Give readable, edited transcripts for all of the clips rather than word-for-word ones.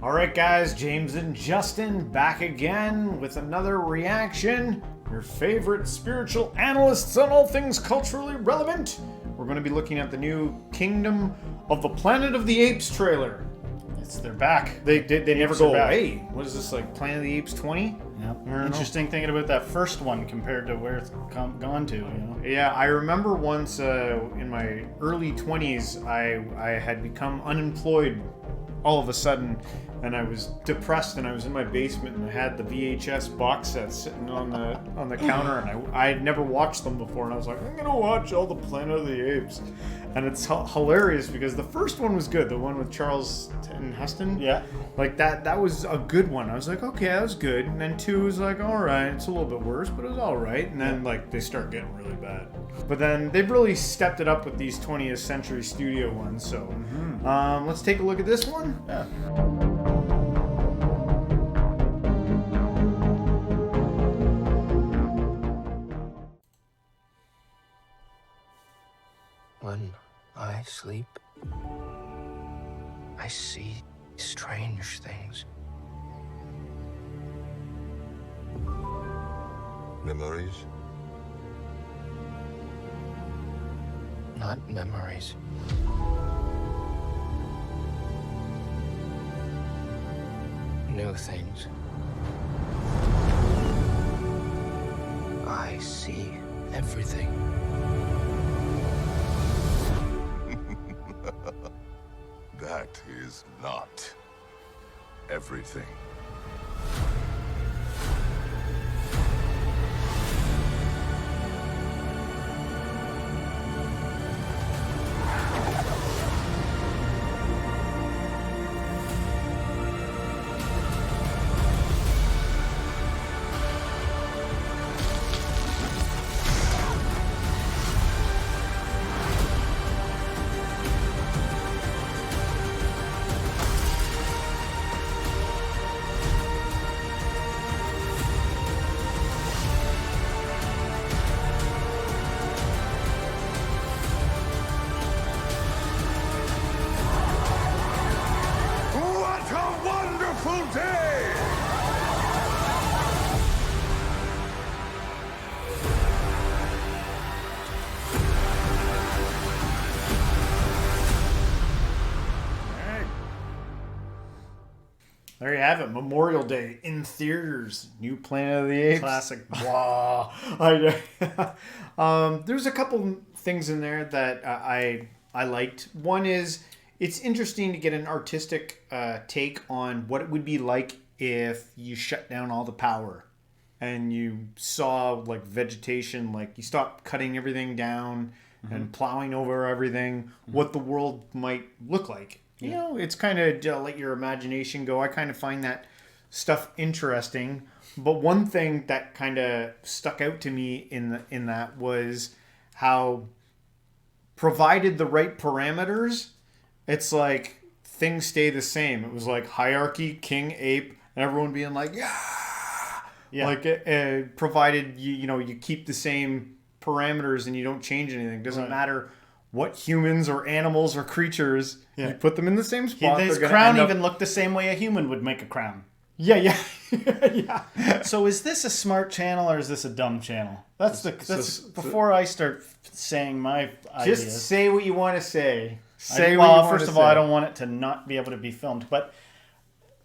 All right, guys, James and Justin back again with another reaction. Your favorite spiritual analysts on all things culturally relevant. We're going to be looking at the new Kingdom of the Planet of the Apes trailer. They're back. They never go away. What is this, like Planet of the Apes 20? Yeah. Interesting thinking about that first one compared to where it's gone to, you know? Yeah, I remember once in my early 20s, I had become unemployed all of a sudden, and I was depressed, and I was in my basement, and I had the VHS box set sitting on the counter, and I had never watched them before, and I was like, I'm gonna watch all the Planet of the Apes, and it's hilarious because the first one was good, the one with Charles Heston. Yeah. Like that was a good one. I was like, okay, that was good, and then 2 was like, all right, it's a little bit worse, but it was all right, and then like they start getting really bad. But then they've really stepped it up with these 20th century studio ones. So let's take a look at this one. Yeah. When I sleep, I see strange things. Memories? Not memories. New things. I see everything. That is not everything. What a wonderful day! There you have it. Memorial Day in theaters. New Planet of the Apes. Classic. Wow. There's a couple things in there that I liked. One is it's interesting to get an artistic take on what it would be like if you shut down all the power and you saw like vegetation, like you stopped cutting everything down and plowing over everything, what the world might look like. You know, it's kind of let your imagination go. I kind of find that stuff interesting. But one thing that kind of stuck out to me in that was how, provided the right parameters, it's like things stay the same. It was like hierarchy, king, ape, and everyone being like, yeah. Like provided you keep the same parameters and you don't change anything. It doesn't matter what humans or animals or creatures, you put them in the same spot. His crown even looked the same way a human would make a crown. Yeah. Yeah. So is this a smart channel or is this a dumb channel? That's before I start saying my ideas. Just say what you want to say. First of all, I don't want it to not be able to be filmed. But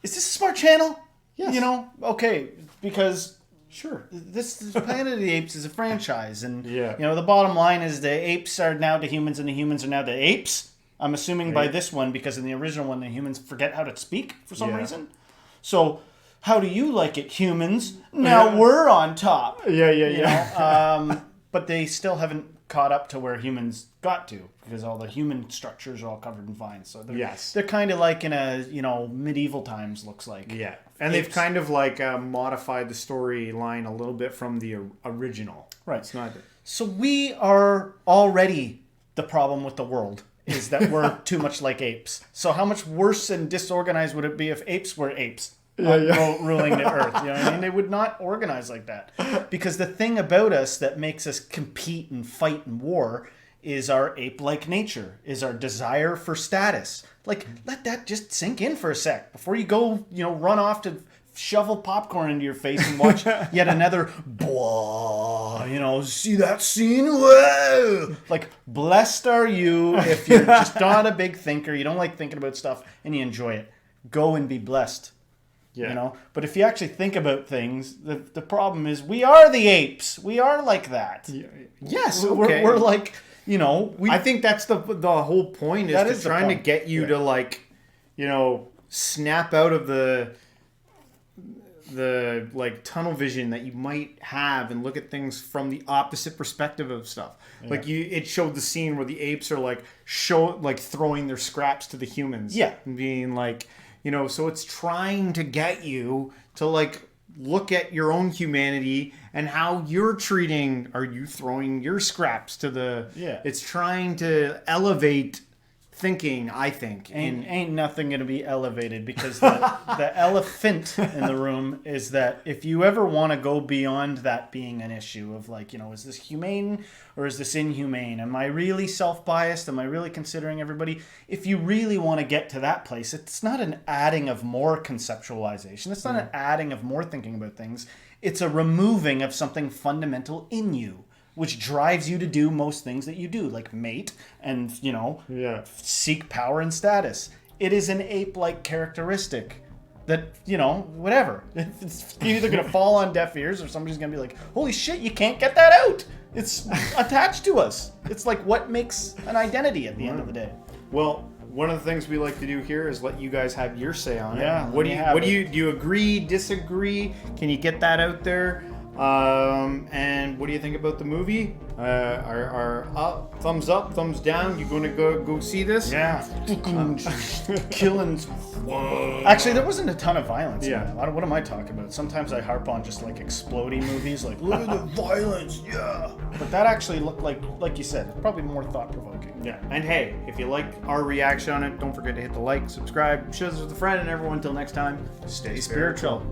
is this a smart channel? Yes. You know, okay, because Sure. this Planet of the Apes is a franchise, and Yeah. you know the bottom line is the apes are now the humans, and the humans are now the apes. I'm assuming by this one, because in the original one, the humans forget how to speak for some reason. So, how do you like it, humans? Now we're on top. Yeah. You know? But they still haven't caught up to where humans got to, because all the human structures are all covered in vines. So they're kind of like in a medieval times, looks like. Yeah. And they've kind of like modified the storyline a little bit from the original. Right. It's not. So we are already the problem with the world, is that we're too much like apes. So how much worse and disorganized would it be if apes were apes? Ruling the earth. You know what I mean? They would not organize like that. Because the thing about us that makes us compete and fight in war is our ape-like nature, is our desire for status. Like, let that just sink in for a sec before you go, run off to shovel popcorn into your face and watch yet another blah, see that scene? Whoa! Like, blessed are you if you're just not a big thinker, you don't like thinking about stuff, and you enjoy it. Go and be blessed. Yeah. But if you actually think about things, the problem is we are the apes. We are like that. Yes, okay. We're like, I think that's the whole point is trying to get you to like, snap out of the like tunnel vision that you might have and look at things from the opposite perspective of stuff. Yeah. Like it showed the scene where the apes are like throwing their scraps to the humans. Yeah. And being like, so it's trying to get you to like look at your own humanity and how you're are you throwing your scraps to the... Yeah. It's trying to elevate thinking, I think. Ain't nothing going to be elevated because the elephant in the room is that if you ever want to go beyond that being an issue of like, is this humane or is this inhumane? Am I really self-biased? Am I really considering everybody? If you really want to get to that place, it's not an adding of more conceptualization. It's not an adding of more thinking about things. It's a removing of something fundamental in you, which drives you to do most things that you do, like mate and, seek power and status. It is an ape-like characteristic that, whatever. It's either going to fall on deaf ears or somebody's going to be like, holy shit, you can't get that out. It's attached to us. It's like what makes an identity at the end of the day. Well, one of the things we like to do here is let you guys have your say on it. Yeah. Do you agree, disagree? Can you get that out there? And what do you think about the movie? Are up, thumbs up, thumbs down? You gonna go see this? Yeah. Killing. Actually, there wasn't a ton of violence. Yeah. In that. What am I talking about? Sometimes I harp on just like exploding movies, like look at the violence, yeah. But that actually looked like you said, probably more thought provoking. Yeah. And hey, if you like our reaction on it, don't forget to hit the like, subscribe, share this with a friend, and everyone. Until next time, stay spiritual.